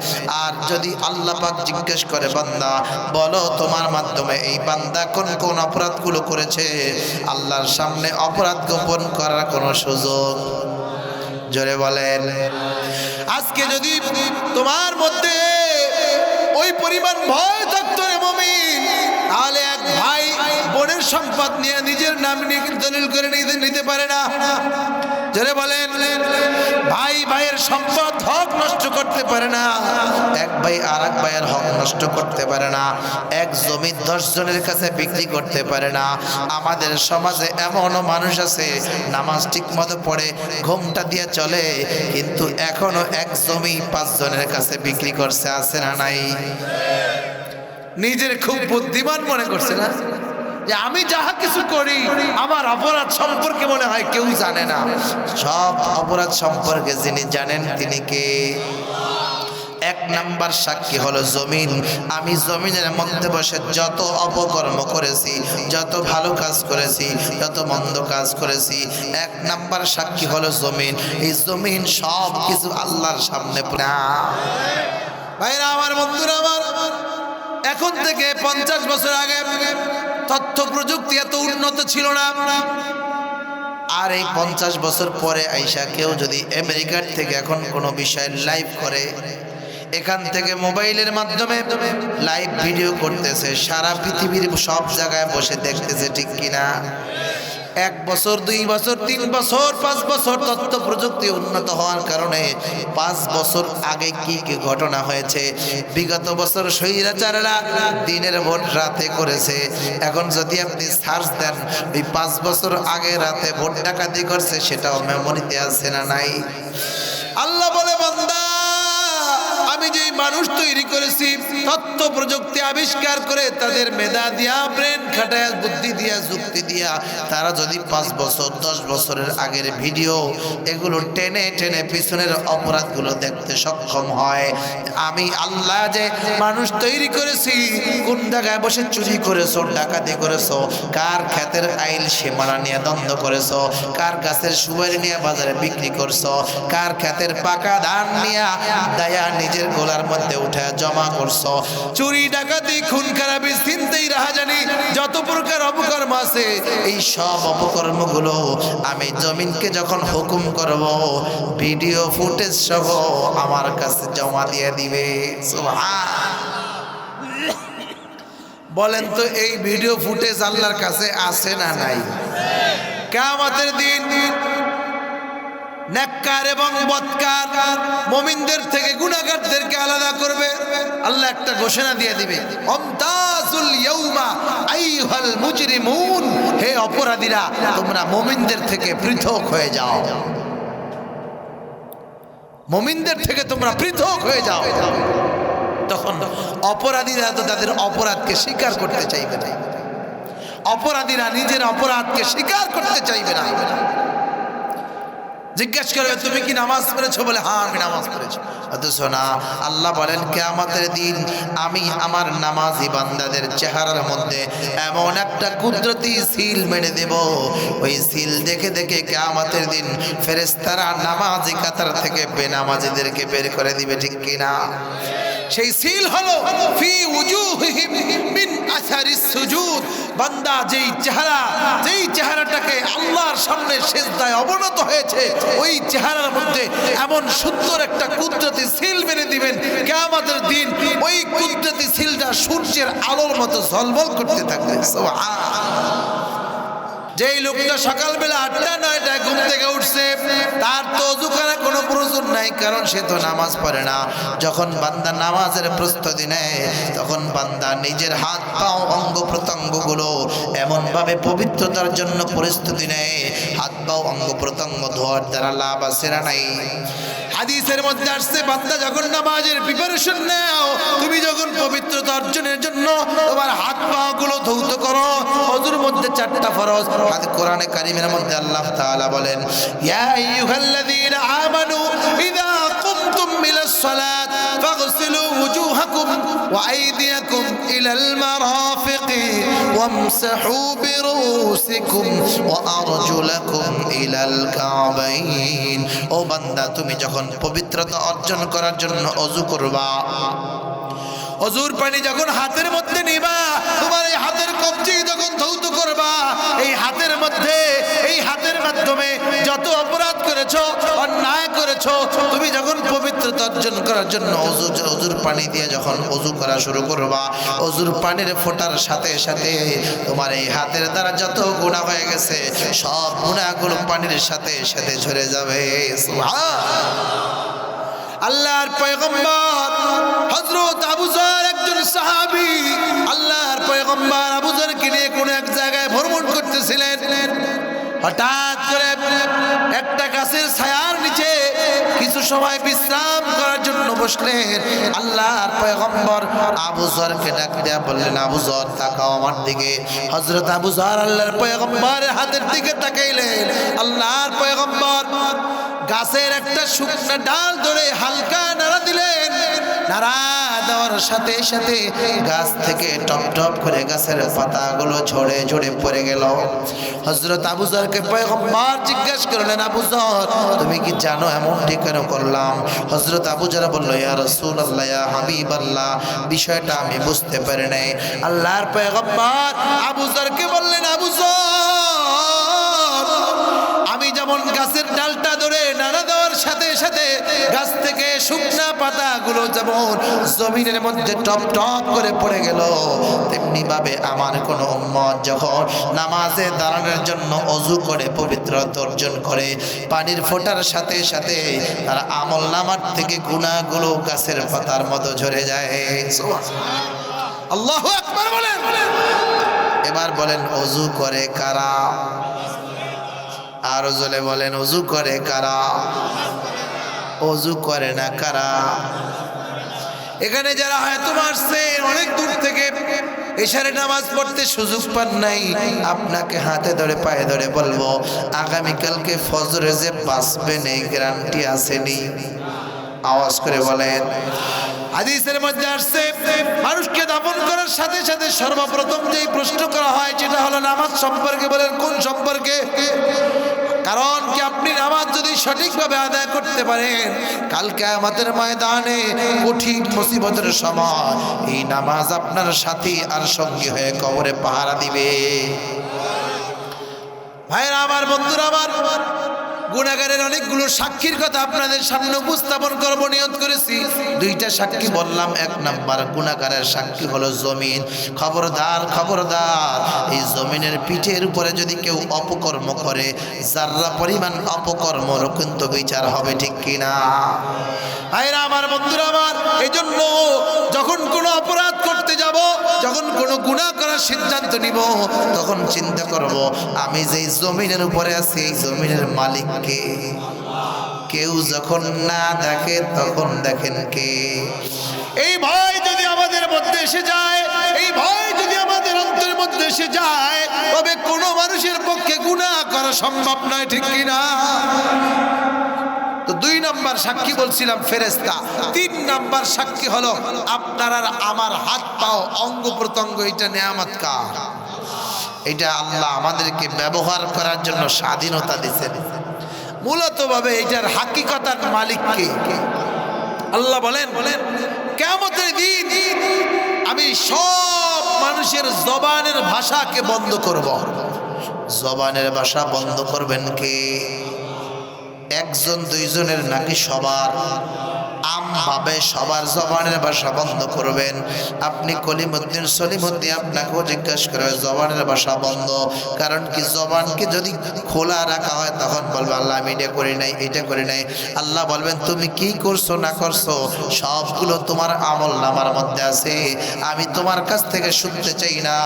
আর যদি আল্লাহ পাক জিজ্ঞেস করে, বান্দা বলো তোমার মাধ্যমে এই বান্দা কোন কোন অপরাধগুলো করেছে, আল্লাহর সামনে অপরাধ গোপন করার কোনো সুযোগ, জোরে বলেন। আজকে যদি তোমার মধ্যে ওই পরিমাণ ভয় থাকতো রে মুমিন, তাহলে এক ভাই বোনের সম্পদ নিয়ে নিজের নাম দলিল করে নিতে পারে না, জোরে বলেন। ভাই ভাইয়ের সম্পদ হক নষ্ট করতে পারে না, এক ভাই আর এক ভাইয়ের হক নষ্ট করতে পারে না, এক জমি 10 জনের কাছে বিক্রি করতে পারে না। আমাদের সমাজে এমনও মানুষ আছে নামাজ ঠিক মতো পড়ে, ঘুমটা দিয়ে চলে, কিন্তু এখনো এক জমি 5 জনের কাছে বিক্রি করছে, আছে না নাই? নিজের খুব বুদ্ধিমান মনে করছে না, যে আমি যাহা কিছু করি আমার অপরাধ সম্পর্কে মনে হয় কেউ জানে না। সব অপরাধ সম্পর্কে যিনি জানেন তিনি কে? এক নাম্বার সাক্ষী হলো জমিন। আমি জমিনের মধ্যে বসে যত অপকর্ম করেছি, যত ভালো কাজ করেছি, যত মন্দ কাজ করেছি, এক নাম্বার সাক্ষী হলো জমিন। এই জমিন সব কিছু আল্লাহর সামনে। ভাইরা আমার, বন্ধুরা আমার, এখন থেকে 50 বছর আগে তথ্য প্রযুক্তি এত উন্নত ছিল না। আর এই 50 বছর পরে আইসা কেউ যদি আমেরিকার থেকে এখন কোনো বিষয় লাইভ করে, এখান থেকে মোবাইলের মাধ্যমে লাইভ ভিডিও করতেছে, সারা পৃথিবীর সব জায়গায় বসে দেখতেছে, ঠিক কিনা? 1 বছর 2 বছর 3 বছর 5 বছর তথ্য প্রযুক্তি উন্নত হওয়ার কারণে 5 বছর আগে কি কি ঘটনা হয়েছে, বিগত বছর স্বৈরাচারেরা দিনের ভোট রাতে করেছে, এখন যদি আপনি সার্চ দেন এই 5 বছর আগে রাতে ভোট ডাকাতি করছে, সেটাও মেমোরিতে আছে না নাই? আল্লাহ বলে, বান্দা আমি যেই মানুষ তৈরি করেছি তথ্য প্রযুক্তি আবিষ্কার করে, তাদের মেধা দিয়া, ব্রেন খাটায়, বুদ্ধি দিয়া, যুক্তি দিয়া, তারা যদি 5 বছর 10 বছরের আগের ভিডিও এগুলো টেনে টেনে পিছনের অপরাধগুলো দেখতে সক্ষম হয়, আমি আল্লাহ যে মানুষ তৈরি করেছি, কোন জায়গায় বসে চুরি করেছো, ডাকাতি করেছো, কার ক্ষেতের আইল সীমানা নিয়ে দ্বন্দ্ব করেছো, কার গাছের সুপারি নিয়ে বাজারে বিক্রি করছো, কার ক্ষেতের পাকা ধান নিয়ে দায়া নিজের গোলার মধ্যে উঠে জমা করছো, চুরি ডাকাতি খুন খারাপি ছিনতাই রাহাজানি যত প্রকার অপকর্ম আছে, এই সব অপকর্মগুলো আমি জমিনকে যখন হুকুম করব, ভিডিও ফুটেজ সহ আমার কাছে জমা দিয়ে দিবে। বলেন তো, এই ভিডিও ফুটেজ আল্লাহর কাছে আছে না নাই? কিয়ামতের দিন নেককার এবং বদকার মুমিনদের থেকে গুনাহগারদেরকে আলাদা করবে। আল্লাহ একটা ঘোষণা দিয়ে দিবে, আমতাজুল ইয়াউমা আইয়ুহাল মুজরিমুন, হে অপরাধীরা তোমরা মুমিনদের থেকে পৃথক হয়ে যাও, মুমিনদের থেকে তোমরা পৃথক হয়ে যাও। তখন অপরাধীরা তো তাদের অপরাধকে স্বীকার করতে চাইবে না, অপরাধীরা নিজের অপরাধকে স্বীকার করতে চাইবে না। জিজ্ঞেস করবে, তুমি কি নামাজ পড়েছো? বলে, হ্যাঁ আমি নামাজ পড়েছি। অথচ না, আল্লাহ বলেন কিয়ামতের দিন আমি আমার নামাজি বান্দাদের চেহারার মধ্যে এমন একটা কুদরতি সিল মেরে দেব, ওই সিল দেখে দেখে কিয়ামতের দিন ফেরেশতারা নামাজি কাতার থেকে বেনামাজিদেরকে বের করে দিবে, ঠিক কিনা? সেই সিল হলো ফি উজুহিহিম মিন আসারিস সুজুদ। বান্দা যেই চেহারাটাকে আল্লাহর সামনে সিজদায় অবনত হয়েছে, ওই চেহারার মধ্যে এমন সুন্দর একটা কুদরতি সিল মেরে দিবেন, কিয়ামতের দিন ওই কুদরতি সিলটা সূর্যের আলোর মতো ঝলমল করতে থাকবে। সুবহানাল্লাহ। যেই লোকটা সকালবেলা 8টা-9টায় ঘুম থেকে উঠছে, তার তো ওযু করার কোনো প্রয়োজন নাই, কারণ সে তো নামাজ পড়ে না। যখন বান্দা নামাজের প্রস্তুতি নেয়, তখন বান্দা নিজের হাত পাও অঙ্গ প্রত্যঙ্গগুলো এমনভাবে পবিত্রতার জন্য প্রস্তুতি নেয়, হাত পাও অঙ্গ প্রত্যঙ্গ ধোয়ার দ্বারা লাভ আছে না নাই? হাদিসের মধ্যে আসছে, বান্দা যখন নামাজের প্রিপারেশন নাও, তুমি যখন পবিত্রতা অর্জনের জন্য তোমার হাত পা গুলো ধৌত করো, ওযুর মধ্যে মধ্যে 4টা ফরজ। আর কোরআনে কারীমের মধ্যে আল্লাহ তাআলা বলেন, ইয়া আইয়ুহাল্লাযীনা আমানু ইযা কুমতুম ইলাস সালাত ফাগসিলু ওয়ুজুহাকুম ওয়া আইদিয়াকুম ইলাল মারাফিকি ওয়ামসাহু বিরুসিকুম ওয়া আরজুলাকুম ইলাল কাবাইন। ও বান্দা, তুমি যখন পবিত্রতা অর্জন করার জন্য ওযু করবা, ওযুর পানি যখন হাতের মধ্যে নিবা, তোমার এই হাতের কবজি যখন ধৌত করবা, এই হাতের মধ্যে, এই হাতের মাধ্যমে যত অপরাধ করেছো, অন্যায় করেছো, তুমি যখন পবিত্রতা অর্জন করার জন্য ওযুর পানি দিয়ে যখন ওযু করা শুরু করবা, ওযুর পানির ফোঁটার সাথে সাথে তোমার এই হাতের দ্বারা যত গুনাহ হয়ে গেছে সব গুনাহগুলো পানির সাথে সাথে ঝরে যাবে। সুবহানাল্লাহ। আল্লাহর পয়গম্বর হযরত আবু যর একজন সাহাবী, আল্লাহর পয়গম্বর আবু যরকে নিয়ে কোন এক জায়গায় ভ্রমণ করতেছিলেন। হঠাৎ করে একটা গাছের ছায়ার নিচে কিছু সময় বিশ্রাম করার জন্য বসলেন। আল্লাহর পয়গম্বর আবু যরকে ডাক দেয়া বললেন, আবু যর তাকাও আমার দিকে। হযরত আবু যর আল্লাহর পয়গম্বরের হাতের দিকে তাকাইলেন। আল্লাহর পয়গম্বর গাছের একটা শুকনা ডাল ধরে হালকা নাড়া দিলেন। নাড়া দেওয়ার সাথে সাথে গাছ থেকে টপ টপ করে গাছের পাতাগুলো ঝরে ঝরে পড়ে গেল। হযরত আবু যরকে পয়গম্বর জিজ্ঞাসা করলেন, আবু যর তুমি কি জানো এমনটি কেন করলাম? হযরত আবু যর বলল, ইয়া রাসূলুল্লাহ, ইয়া হাবিবাল্লাহ, বিষয়টা আমি বুঝতে পারি নাই। আল্লাহর পয়গম্বর আবু যরকে বললেন, আবু যর আমি যেমন গাছের ডালটা ধরে নাড়া দেওয়ার সাথে সাথে গাছ থেকে শুকনা পাতাগুলো যেমন জমিনের মধ্যে টপ টপ করে পড়ে গেল, তেমনি ভাবে আমার কোন উম্মত যখন নামাজে দাঁড়ানোর জন্য ওযু করে পবিত্রতা অর্জন করে, পানির ফোঁটার সাথে সাথে তার আমল নামার থেকে গুনাহগুলো গাছের পাতার মতো ঝরে যায়। সুবহানাল্লাহ। আল্লাহু আকবার বলেন। এবার বলেন, ওযু করে কারা? আর জলে বলেন, ওযু করে কারা? ওযু করে না কারা? এখানে যারা হয়তো আসছে অনেক দূর থেকে এশারে নামাজ পড়তে সুযোগ পান নাই, আপনাকে হাতে ধরে পায়ে ধরে বলবো, আগামীকালকে ফজরে যে বাঁচবেন এই গ্যারান্টি আসেনি? আওয়াজ করে বলেন। হাদিসের মধ্যে আসছে, মানুষকে দাফন করার সাথে সাথে সর্বপ্রথম যেই প্রশ্ন করা হয় সেটা হলো নামাজ সম্পর্কে। বলেন কোন সম্পর্কে? কারণ কি আপনি নামাজ যদি সঠিকভাবে আদায় করতে পারেন, কাল কিয়ামতের ময়দানে কঠিন মুসিবতের সময় এই নামাজ আপনার সাথী আর সঙ্গী হয়ে কবরে পাহারা দিবে। ভাইরা আমার, বন্ধুরা আমার, গুনাহগারের অনেকগুলো সাক্ষীর কথা আপনাদের সামনে উপস্থাপন করব নিয়ত করেছি। 2টা সাক্ষী বললাম। 1 নাম্বার গুনাহগারের সাক্ষী হলো জমিন। খবরদার খবরদার, এই জমিনের পিঠের উপরে যদি কেউ অপকর্ম করে, যারা পরিমাণ অপকর্মরও কিন্তু বিচার হবে, ঠিক কিনা? ভাইরা আমার, বন্ধুরা আমার, এজন্য যখন কোনো অপরাধ করতে যাব, যখন কোনো গুনাহ করার সিদ্ধান্ত নিব, তখন চিন্তা করব আমি যেই জমিনের উপরে আছি এই জমিনের মালিক কে? কেউ যখন না দেখে তখন দেখেন কে? এই ভয় যদি আমাদের মধ্যে এসে যায়, এই ভয় যদি আমাদের অন্তরের মধ্যে এসে যায়, তবে কোনো মানুষের পক্ষে গুনাহ করা সম্ভব নয়, ঠিক কিনা? তো 2 নাম্বার সাক্ষী বলছিলাম ফেরেশতা। 3 নাম্বার সাক্ষী হলো আপনার আর আমার হাত পাও, অঙ্গ প্রত্যঙ্গ। এটা নিয়ামত কার? এটা আল্লাহ আমাদেরকে ব্যবহার করার জন্য স্বাধীনতা দিয়েছেন। মূলত ভাবে এটার হাকিকতার মালিক কে? আল্লাহ বলেন, কিয়ামতের দিন আমি সব মানুষের জবানের ভাষাকে বন্ধ করব। জবানের ভাষা বন্ধ করবেন কে? 1 2 জনের নাকি সবার? আমভাবে সবার জবানের ভাষা বন্ধ করবেন। আপনি কলিমুদ্দিন সলিমুদ্দিন, আপনাকেও জিজ্ঞাসা করে জবানের ভাষা বন্ধ। কারণ কি, জবানকে যদি খোলা রাখা হয় তখন বলবে আল্লাহ আমি এটা করি নাই, এটা করি নাই। আল্লাহ বলবেন তুমি কি করছো না করছো সবগুলো তোমার আমল নামার মধ্যে আছে। আমি তোমার কাছ থেকে শুনতে চাই না,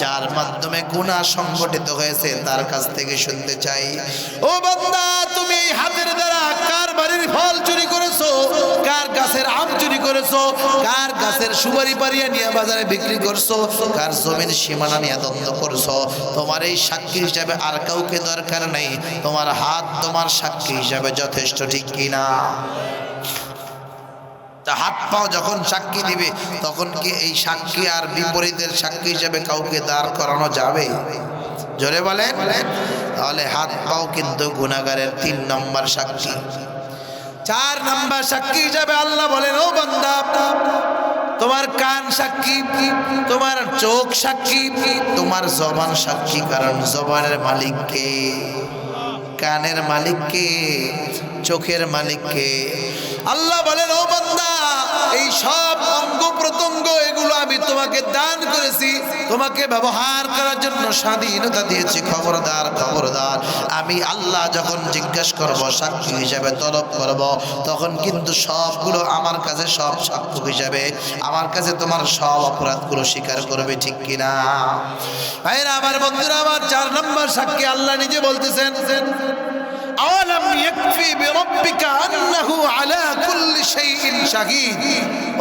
যার মাধ্যমে গুনাহ সংগঠিত হয়েছে তার কাছ থেকে শুনতে চাই। ও বান্দা, তুমি এই হাতের দ্বারা কার বাড়ির ফল চুরি করেছো? কার গাছের আম চুরি করেছো, কার গাছের সুপারি পারিয়া নিয়ে বাজারে বিক্রি করছো, কার জমির সীমানা নিয়ে দ্বন্দ্ব করছো, তোমার এই সাক্ষী হিসাবে আর কাউকে দরকার নেই, তোমার হাত তোমার সাক্ষী হিসাবে যথেষ্ট, ঠিক কিনা? তা হাত পাও যখন সাক্ষী দিবে তখন কি এই সাক্ষী আর বিপরীতের সাক্ষী হিসাবে কাউকে দাঁড় করানো যাবে? জোরে বলেন। তাহলে হাত পাও কিন্তু গুনাহগারের 3 নম্বর সাক্ষী। 4 নম্বর সাক্ষী হিসাবে আল্লাহ বলেন, ও বান্দা তোমার কান সাক্ষী, তোমার চোখ সাক্ষী, তোমার জবান সাক্ষী। কারণ জবানের মালিক কে? কানের মালিক কে? চোখের মালিক কে? আল্লাহ বলেন, ও বান্দা এই সব অঙ্গ প্রত্যঙ্গ এগুলো আমি তোমাকে দান করেছি, তোমাকে ব্যবহার করার জন্য স্বাধীনতা দিয়েছি। খবরদার খবরদার, আমি আল্লাহ যখন জিজ্ঞাসা করব, সাক্ষী হিসাবে তলব করব, তখন কিন্তু সবগুলো আমার কাছে সব সাক্ষ্য হিসাবে আমার কাছে তোমার সব অপরাধগুলো স্বীকার করবে, ঠিক কিনা? ভাইরা আমার, বন্ধুরা আমার, 4 নম্বর সাক্ষী আল্লাহ নিজে বলতেছেন, আওয়ালাম ইয়াকফি বিরাব্বিকা আন্নাহু আলা কুল্লি শাইইন শাহীদ।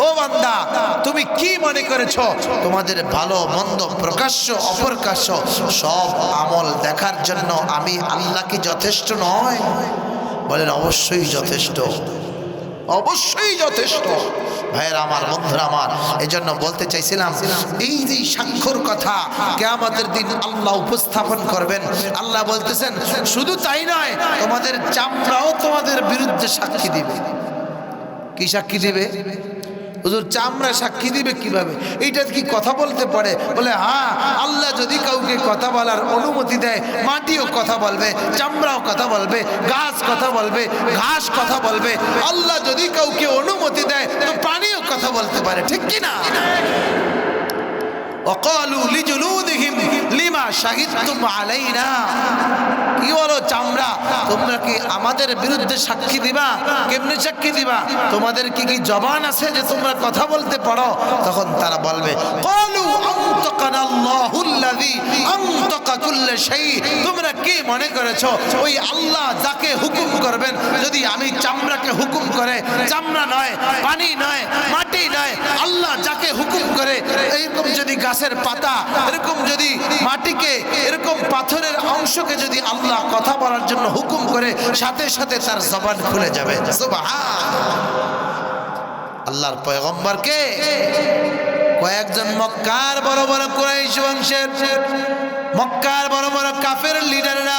ও বান্দা, তুমি কি মনে করেছো তোমাদের ভালো মন্দ প্রকাশ্য অপ্রকাশ্য সব আমল দেখার জন্য আমি আল্লাহ কি যথেষ্ট নয়? বলেন অবশ্যই যথেষ্ট, অবশ্যই যথেষ্ট। ভাইয়েরা আমার, বন্ধুরা আমার, এজন্য বলতে চাইছিলাম এই যে সাক্ষ্যর কথা কিয়ামতের দিন আল্লাহ উপস্থাপন করবেন। আল্লাহ বলতেছেন শুধু তাই নয়, তোমাদের চামড়াও তোমাদের বিরুদ্ধে সাক্ষী দিবে। কি সাক্ষী দিবে? হুজুর চামড়া সাক্ষী দিবে কিভাবে? এইটা কি কথা বলতে পারে? বলে হ্যাঁ, আল্লাহ যদি কাউকে কথা বলার অনুমতি দেয়, মাটিও কথা বলবে, চামড়াও কথা বলবে, গাছ কথা বলবে, ঘাস কথা বলবে। আল্লাহ যদি কাউকে অনুমতি দেয় তো পানিও কথা বলতে পারে, ঠিক কিনা? وقالوا لجلودهم لما شهدتم علينا। কি বলো চামড়া, তোমরা কি আমাদের বিরুদ্ধে সাক্ষী দিবা? কেমনে সাক্ষী দিবা? তোমাদের কি জবান আছে যে তোমরা কথা বলতে পারো? তখন তারা বলবে, ক্বালু আনতাকানা আল্লাহুল্লাযী আনতাকা কুল্লা শাই। তোমরা কি মনে করেছো ওই আল্লাহ যাকে হুকুম করবেন, যদি আমি চামড়াকে হুকুম করে, চামড়া নয়, পানি নয়, মাটি নয়, আল্লাহ যাকে হুকুম করে, এইরকম যদি গাছের পাতা, এরকম যদি মাটিকে, এরকম পাথরের অংশকে যদি আল্লাহ কথা বলার জন্য হুকুম করে, সাথে সাথে তার জবান খুলে যাবে। সুবহানাল্লাহ। আল্লাহর পয়গম্বরকে কয়েকজন মক্কার বড় বড় কুরাইশ বংশের, মক্কার বড় বড় কাফের লিডাররা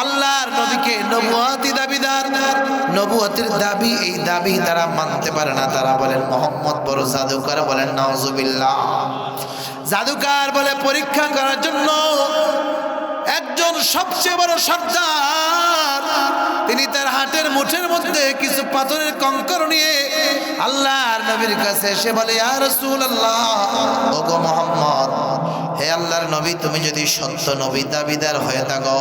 আল্লাহর নবীকে নবুয়তি দাবিদার, নবুয়তির দাবি, এই দাবি তারা মানতে পারে না। তারা বলেন মুহাম্মদ বড় জাদুকর, বলেন নাউজুবিল্লাহ। জাদুকর বলে পরীক্ষা করার জন্য একজন সবচেয়ে বড় সর্দার, তিনি তার হাতের মুঠের মধ্যে কিছু পাথরের কঙ্কর নিয়ে আল্লাহর নবীর কাছে এসে বলে, ইয়া রাসূলুল্লাহ, ওগো মুহাম্মদ, হে আল্লাহর নবী, তুমি যদি সত্য নবী দাবিদার হয়ে থাকো,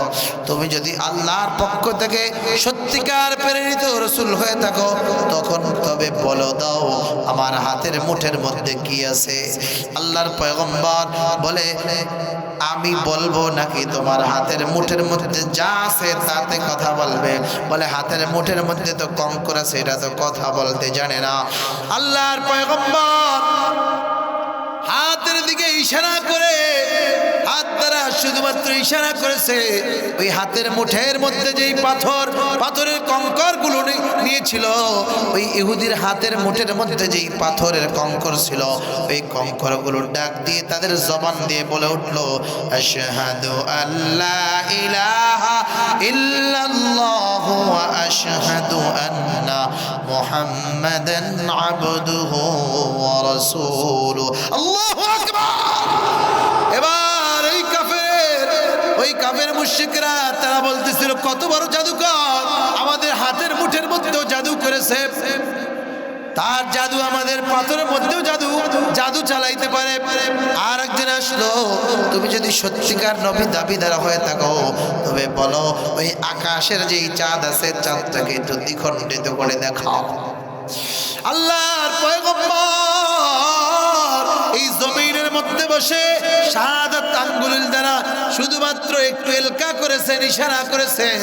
তুমি যদি আল্লাহর পক্ষ থেকে সত্যিকার প্রেরিত রাসূল হয়ে থাকো, তখন তবে বলো দাও আমার হাতের মুঠের মধ্যে কি আছে? আল্লাহর পয়গম্বর বলে, আমি বলবো নাকি তোমার হাতের মুঠের মধ্যে যা আছে তাতে কথা বলবে? বলে হাতের মুঠের মধ্যে তো কঙ্কর আছে, এটা তো কথা বলতে জানে না। আল্লাহর পয়গম্বর হাতের দিকে ইশারা করে, হাত দ্বারা শুধুমাত্র ইশারা করেছে, ওই হাতের মুঠের মধ্যে যেই পাথরের কঙ্কর গুলো নিয়েছিল, ওই ইহুদির হাতের মুঠের মধ্যে যেই পাথরের কঙ্কর ছিল, ওই কঙ্কর গুলো ডাক দিয়ে তাদের জবান দিয়ে বলে উঠলো, আশহাদু আল্লা ইলাহা ইল্লাল্লাহু ওয়া আশহাদু আন্না মুহাম্মাদান আবদুহু ওয়া রাসূলুহু। আল্লাহু আকবার। এবার ওই কাফের মুশরিকরা তারা বলতেছিল, কত বড় জাদুকর, আমাদের হাতের মুঠের মধ্যেও জাদু করেছে, তার জাদু আমাদের পাথরের মধ্যেও জাদু চালাইতে পারে। আর একজন আসলো, তুমি যদি সত্যিকার নবী দাবিদার হয়ে থাকো, তবে বলো ওই আকাশের যেই চাঁদ আছে, চাঁদটাকে একটু দ্বিখণ্ডিত করে দেখাও। আল্লাহর পয়গম্বর এই জমিনের মধ্যে মধ্যে বসে শাহাদাত আঙ্গুলের দ্বারা শুধুমাত্র একটু এলকা করেছেন, ইশারা করেছেন।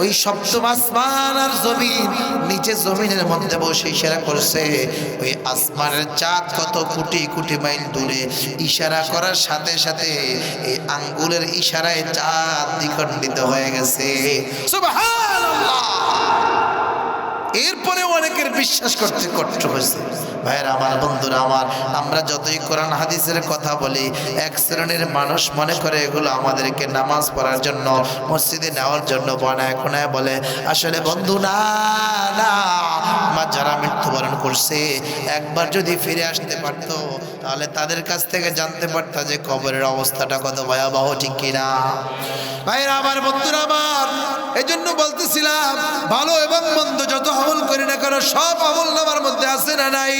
ওই সপ্তম আসমান আর জমিন, নিচে জমিনের মধ্যে বসে ইশারা করছে। ওই আসমানের চাঁদ কত কোটি কোটি মাইল দূরে, ইশারা করার সাথে সাথে এই আঙ্গুলের ইশারায় চাঁদ দ্বিখণ্ডিত হয়ে গেছে। সুবহানাল্লাহ। এরপরে অনেকের বিশ্বাস করতে কষ্ট হয়েছে। ভাইরা আমার, বন্ধুরা আমার, আমরা যতই কোরআন হাদিসের কথা বলি, এক শ্রেণীর মানুষ মনে করে এগুলো আমাদেরকে নামাজ পড়ার জন্য, মসজিদে নেওয়ার জন্য বানায় কোনায় বলে। আসলে বন্ধু না না, আমার যারা মৃত্যুবরণ করছে একবার যদি ফিরে আসতে পারতো তাহলে তাদের কাছ থেকে জানতে পারত যে কবরের অবস্থাটা কত ভয়াবহ, ঠিক কিনা? ভাইরা আমার, বন্ধুরা আমার, এই জন্য বলতেছিলাম ভালো এবং মন্দ যত আমল করি না কেন সব আমল নামার মধ্যে আছে না নাই?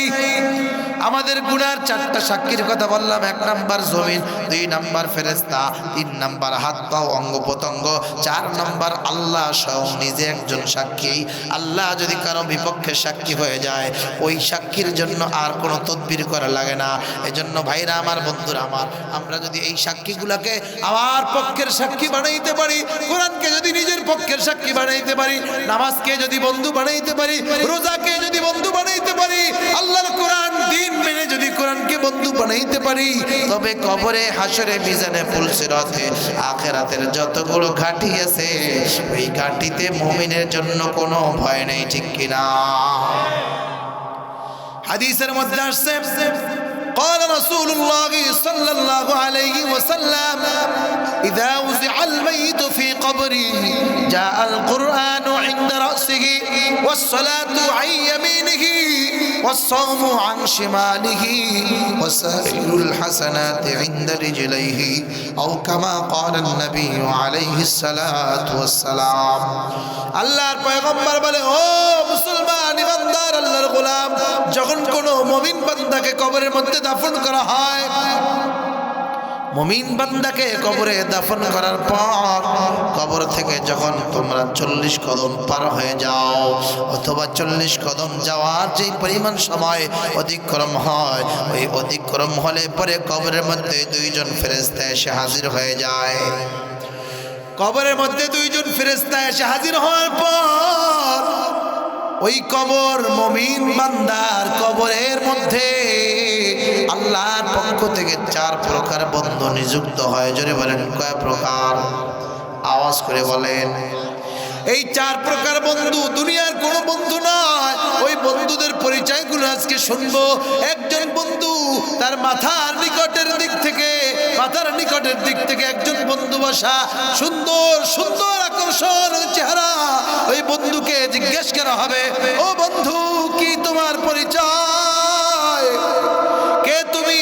আমাদের গুনার চারটা সাক্ষীর কথা বললাম। 1 নাম্বার জমিন, 2 নাম্বার ফেরেশতা, 3 নাম্বার হাত পা অঙ্গ প্রত্যঙ্গ, 4 নাম্বার আল্লাহ স্বয়ং নিজে একজন সাক্ষী। আল্লাহ যদি কারো বিপক্ষে সাক্ষী হয়ে যায়, ওই সাক্ষীর জন্য আর কোনো তদবির করা লাগে না। এজন্য ভাইরা আমার, বন্ধুরা আমার, আমরা যদি এই সাক্ষীগুলোকে আমার পক্ষের সাক্ষী বানাইতে পারি, কোরআনকে যদি নিজের পক্ষের সাক্ষী বানাইতে পারি, নামাজকে যদি বন্ধু বানাইতে পারি, রোজাকে যদি বন্ধু বানাইতে পারি, আল্লাহর কোরআন দিন মেনে যদি কোরআনকে বন্ধু বানাইতে পারি, তবে কবরে, হাসরে, মিজানে, পুলসিরাতে, আখিরাতের যতগুলো ঘাঁটি আছে ওই ঘাঁটিতে মুমিনের জন্য কোনো ভয় নেই, ঠিক কিনা? হাদিসের মধ্যে আসছে, قال رسول الله صلى الله عليه وسلم إذا وزع الميت في قبره جاء القرآن عند رأسه والصلاة عن يمينه والصوم عن شماله وسائر الحسنات عند رجليه أو كما قال النبي عليه الصلاة والسلام। আল্লাহর পয়গম্বর বলে, ও মুসলমান ইমানদার আল্লাহর গোলাম, যখন কোনো মুমিন বান্দাকে কবরের মধ্যে দাফন করা হয়, মুমিন বান্দাকে কবরে দাফন করার পর কবর থেকে যখন তোমরা 40 কদম পার হয়ে যাও, অথবা 40 কদম যাওয়ার যে পরিমাণ সময় অতিক্রম হয়, ওই অতিক্রম হলে পরে কবরের মধ্যে 2 জন ফেরেশতা এসে হাজির হয়ে যায়। কবরের মধ্যে 2 জন ফেরেশতা এসে হাজির হওয়ার পর ওই কবর, মুমিন বান্দার কবরের মধ্যে আল্লাহর পক্ষ থেকে 4 প্রকার বন্ধু নিযুক্ত হয়। জোরে বলেন, কয় প্রকার? আওয়াজ করে বলেন। এই 4 প্রকার বন্ধু দুনিয়ার কোনো বন্ধু নয়। ওই বন্ধুদের পরিচয়গুলো আজকে শুনবো। একজন বন্ধু, তার মাথার নিকটের দিক থেকে একজন বন্ধু বসা, সুন্দর সুন্দর আকর্ষণ চেহারা। ওই বন্ধুকে জিজ্ঞেস করা হবে, ও বন্ধু, কি তোমার পরিচয়? কে তুমি?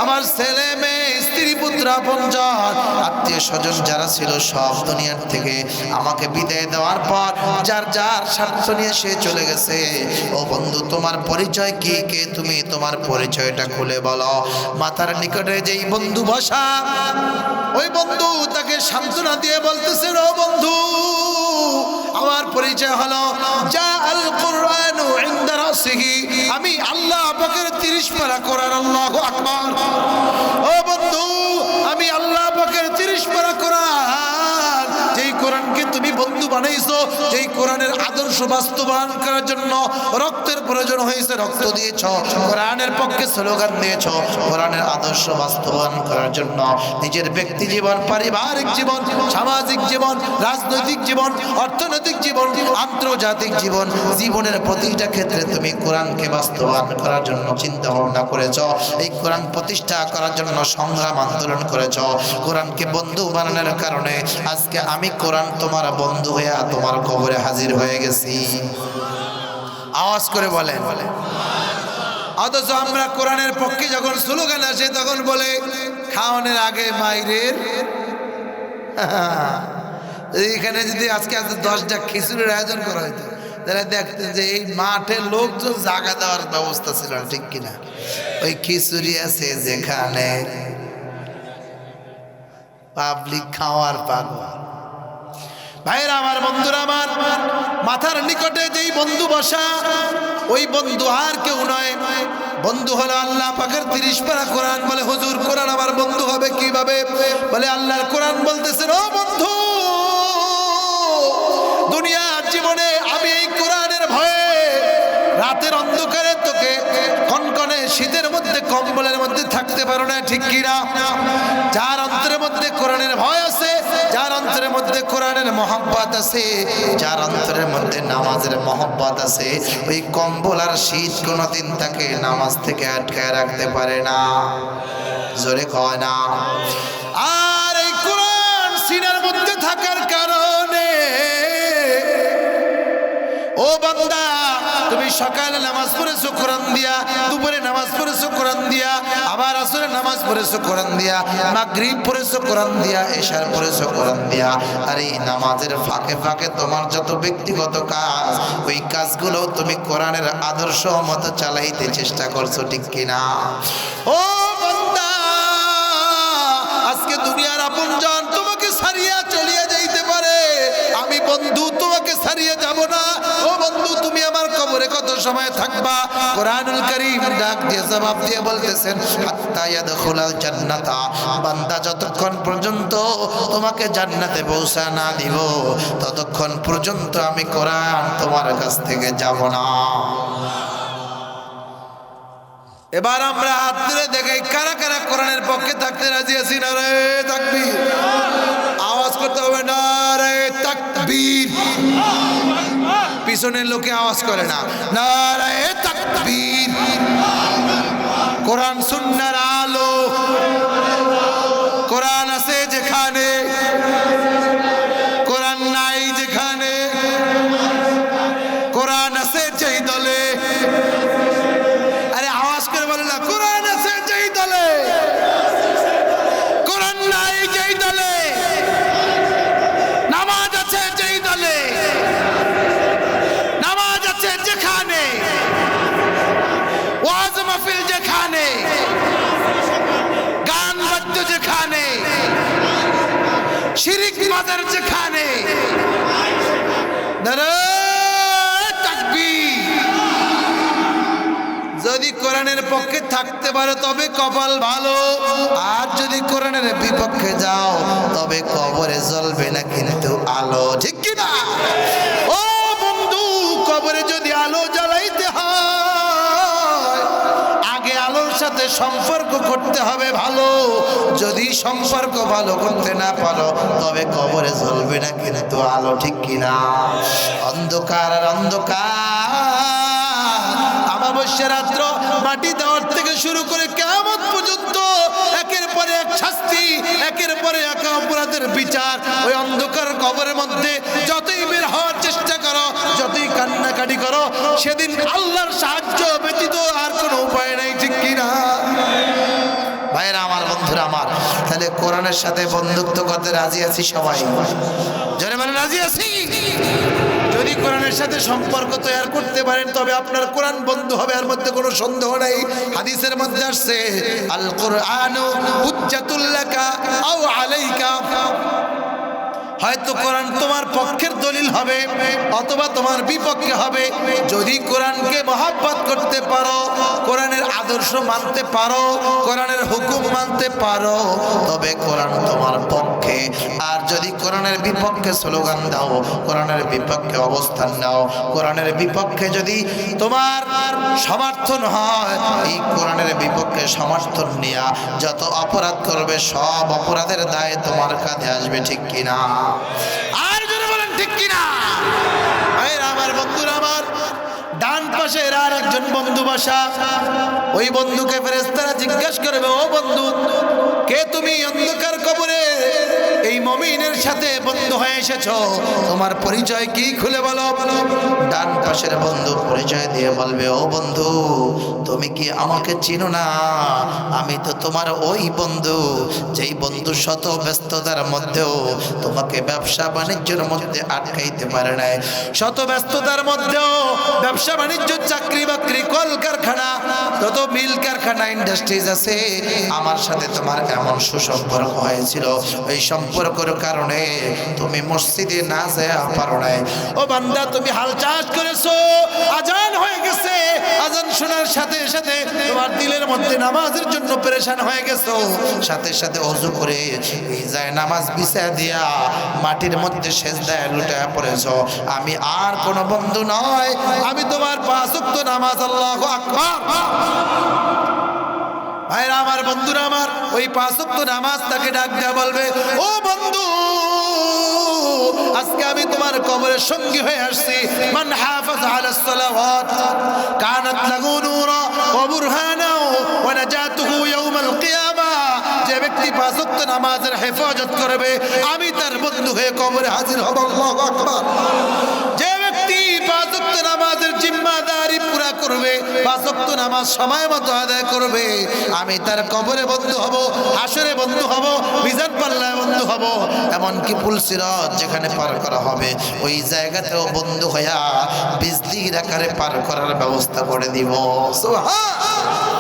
আমার ছেলে, মেয়ে, স্ত্রী, পুত্র, আপনজন, আত্মীয় স্বজন যারা ছিল সব দুনিয়ার থেকে আমাকে বিদায় দেওয়ার পর যার যার স্বার্থ নিয়ে সে চলে গেছে। ও বন্ধু, তোমার পরিচয় কি? কে তুমি? তোমার পরিচয়টা খুলে বলো। মাথার নিকটে যেই বন্ধু বসা, ওই বন্ধু তাকে সান্ত্বনা দিয়ে বলতেছে, ও বন্ধু, আমার পরিচয় হলো যা আল কুরআনু ইনদা রাসিহি, আমি আল্লাহ পাকের 30 পারা কোরআন। আল্লাহু আকবার। ও বন্ধু, আমি আল্লাহ পাকের 30 পারা কোরআন, যেই কোরআনকে তুমি বন্ধু বানাইছো, যেই কোরআনের আদর্শ বাস্তবায়ন করার জন্য রক্তের প্রয়োজন হয়েছে, রক্ত দিয়েছ, কোরআনের পক্ষে স্লোগান দিয়েছ, কোরআনের আদর্শ বাস্তবায়ন করার জন্য নিজের ব্যক্তি জীবন, পারিবারিক জীবন, সামাজিক জীবন, রাজনৈতিক জীবন, অর্থনৈতিক জীবন, আন্তর্জাতিক জীবন, জীবনের প্রতিটা ক্ষেত্রে তুমি কোরআনকে বাস্তবায়ন করার জন্য চিন্তা ভাবনা করেছ। এই কোরআন প্রতিষ্ঠা করার জন্য সংগ্রাম আন্দোলন করেছ। কোরআনকে বন্ধু বানানোর কারণে আজকে আমি কোরআন তোমার বন্ধু হয়ে তোমার কবরে হাজির হয়ে গেছি। আওয়াজ করে বলেন। অথচ আমরা কোরআনের পক্ষে যখন স্লোগান আসে তখন বলে, খাওয়ানোর আগে মাইরের। এখানে যদি আজকে 10টা খিচুড়ির আয়োজন করা হইতো, তাহলে দেখতেন যে এই মাঠে লোকজন জায়গা দেওয়ার ব্যবস্থা ছিল না, ঠিক কিনা? ওই খিচুড়ি আছে যেখানে পাবলিক খাওয়ার পাগল। ভাইরা আমার, বন্ধুরা আমার, মাথার নিকটে যেই বন্ধু বসা, ওই বন্ধু আর কেউ নয়, বন্ধু হলো আল্লাহ পাকের 30 পারা কোরআন। বলে হুজুর কোরআন আমার বন্ধু হবে কিভাবে? বলে আল্লাহর কোরআন বলতেছেন, ও বন্ধু দুনিয়ার জীবনে আমি এই কোরআনের ভয়ে রাতের অন্ধকারে তোকে কনকনে শীতের মধ্যে কম্বলের মধ্যে থাকতে পারো না, ঠিক কিনা? যার অন্তরের মধ্যে কোরআনের ভয় আছে, যার অন্তরের মধ্যে কোরআনের মহব্বত আছে, যার অন্তরের মধ্যে নামাজের মহব্বত আছে, ওই কম্বল আর শীত কোনোদিন তাকে নামাজ থেকে আটকায় রাখতে পারে না। জোরে কয় না। আর এই কোরআন সিনার মধ্যে থাকার কারণে ও বান্দা তুমি সকালে নামাজ পড়েছো কোরআন দিয়া, দুপুরে নামাজ পড়েছো কোরআন দিয়া, আবার আসরে নামাজ পড়েছো কোরআন দিয়া, মাগরিব পড়েছো কোরআন দিয়া, এশার পড়েছো কোরআন দিয়া। আর এই নামাজের ফাঁকে ফাঁকে তোমার যত ব্যক্তিগত কাজ, ওই কাজগুলো তুমি কোরআনের আদর্শ মতো চালাইতে চেষ্টা করছো, ঠিক কিনা? ও বান্দা আজকে দুনিয়ার আপনজন তোমাকে ছাড়িয়া চলিয়া যাইতে পারে, আমি বন্ধু তোমাকে ছাড়িয়ে যাব না। ও বন্ধু তুমি আমার কবরে কত সময় থাকবা? কোরআনুল কারীম ডাক দিয়ে জবাব দিয়ে বলতেছেন, হাত্তা ইয়াদখুলাল জান্নাতা, বান্দা যতক্ষণ পর্যন্ত তোমাকে জান্নাতে পৌঁছা না দিব ততক্ষণ পর্যন্ত আমি কোরআন তোমার কাছ থেকে যাব না। এবার আমরা হাত তুলে দেখাই কারা কারা কোরআনের পক্ষে থাকতে রাজি আছি। নারে তাকবীর, আওয়াজ করতে হবে নারে তাকবীর। পিছনের লোকে আওয়াজ করে না, নারে তাকবীর। কোরআন সুন্নাহর আলো, কোরআন আছে যেখানে, কোরআন নাই যেখানে, কোরআন আছে যেই দলে। আরে আওয়াজ করে বলে না, কোরআন আছে যেই দলে, কোরআন নাই যেই দলে, নামাজ আছে যেই দলে, নামাজ আছে যেখানে, ওয়াজ মাহফিল যেখানে, গান বাদ্য যেখানে, শিরিক মাজার যেখানে, নারে তাকবীর। যদি কোরআনের পক্ষে থাকতে পারো তবে কপাল ভালো, আর যদি কোরআনের বিপক্ষে যাও তবে কবরে জ্বলবে না কিন্তু আলো, ঠিক কি না? ও বন্ধু কবরে যদি আলো জ্বালাইতে হয় আগে আলোর সাথে সম্পর্ক করতে হবে ভালো। যদি সম্পর্ক ভালো করতে না পারো তবে কবরে জ্বলবে না কিন্তু আলো, ঠিক কিনা? অন্ধকার আর অন্ধকার, অমাবস্যা রাত্র মাটি দেওয়ার থেকে শুরু করে কিয়ামত পর্যন্ত একের পরে এক শাস্তি, একের পরে এক অপরাধের বিচার। ওই অন্ধকার কবরের মধ্যে যতই বের হওয়ার চেষ্টা করো, যতই কান্নাকাটি করো, সেদিন আল্লাহর সাহায্য ব্যতীত আর কোনো উপায় নাই, ঠিক কিনা? ভাইরা আমার, বন্ধুরা আমার, তাহলে কোরআনের সাথে বন্ধুত্ব করতে রাজি আছি সবাই? জোরে বলেন রাজি আছি। যদি কোরআনের সাথে সম্পর্ক তৈরি করতে পারেন তবে আপনার কোরআন বন্ধু হবে, এর মধ্যে কোনো সন্দেহ নাই। হাদিসের মধ্যে আসছে, আল কুরআনু হুজ্জাতুল লাকা আও আলাইকা। হয়তো কোরআন তোমার পক্ষের দলিল হবে অথবা তোমার বিপক্ষে হবে। যদি কোরআনকে মহব্বত করতে পারো, কোরআনের আদর্শ মানতে পারো, কোরআনের হুকুম মানতে পারো, তবে কোরআন তোমার পক্ষে। আর যদি কোরআনের বিপক্ষে স্লোগান দাও, কোরআনের বিপক্ষে অবস্থান নাও, কোরআনের বিপক্ষে যদি তোমার সমর্থন হয়, এই কোরআনের বিপক্ষে সমর্থন নিয়ে যত অপরাধ করবে সব অপরাধের দায় তোমার কাঁধে আসবে, ঠিক কিনা? আর যদি বলেন ঠিক কিনা? আমার বন্ধুরা আমার, ডান পাশে আর একজন বন্ধু বসা। ওই বন্ধুকে ফেরেশতারা জিজ্ঞাসা করবে, ও বন্ধু কে তুমি? অন্ধকার কবরে এই মুমিনের সাথে বন্ধু হয়ে এসেছো, তোমার পরিচয় কি খুলে বলো। ডান পাশের বন্ধু পরিচয় দিয়ে বলবে, ও বন্ধু তুমি কি আমাকে চিনো না? আমি তো তোমার ওই বন্ধু যেই বন্ধু শত ব্যস্ততার মধ্যেও তোমাকে ব্যবসা বাণিজ্যের মধ্যে আটকাইতে পারে নাই। শত ব্যস্ততার মধ্যেও ব্যবসা বাণিজ্য, চাকরি বাকরি, কল কারখানা, যত মিল কারখানা, ইন্ডাস্ট্রিজ আছে, আমার সাথে তোমার এমন সুসম্পর্ক হয়েছিল। ওই সম্পর্ক সম্পর্কের কারণে তুমি মসজিদে না যায় পারো না। ও বান্দা, তুমি হাল চাষ করেছো, আজান হয়ে গেছে, আজান শোনার সাথে সাথে তোমার দিলের মধ্যে নামাজের জন্য পেরেশান হয়ে গেছো, সাথে সাথে ওযু করে এই যায় নামাজ বিছায় দিয়া মাটির মধ্যে সেজদায় লুটায়া পড়েছো। আমি আর কোনো বন্ধু নয়, আমি তোমার 5 ওয়াক্ত নামাজ। আল্লাহু আকবার। ভাইরা আমার, বন্ধুরা আমার, ওই 5 ওয়াক্ত নামাজ তাকে ডাক দেয়া বলবে, ও বন্ধু, আজকে আমি তোমার কবরের সঙ্গী হয়ে আসছি। মান হাফাজ আলা সালাওয়াত কানাত লাহু নূরা ওয়া বুরহানা ওয়া নাজাতুহু ইয়াউমাল কিয়ামা। যে ব্যক্তি 5 ওয়াক্ত নামাজের হেফাজত করবে, আমি তার বন্ধু হয়ে কবরে হাজির হব। আল্লাহু আকবার। যে ব্যক্তি 5 ওয়াক্ত নামাজের জিম্মাদারি পুরা করবে, 5 ওয়াক্ত নামাজ সময় মতো আদায় করবে, আমি তার কবরে বন্ধু হব, হাসরে বন্ধু হব, মিজান পাল্লায় বন্ধু হব। এমনকি পুলসিরাত যেখানে পার করা হবে, ওই জায়গাতেও বন্ধু হইয়া বিজলির আকারে পার করার ব্যবস্থা করে দিব। সুবহান।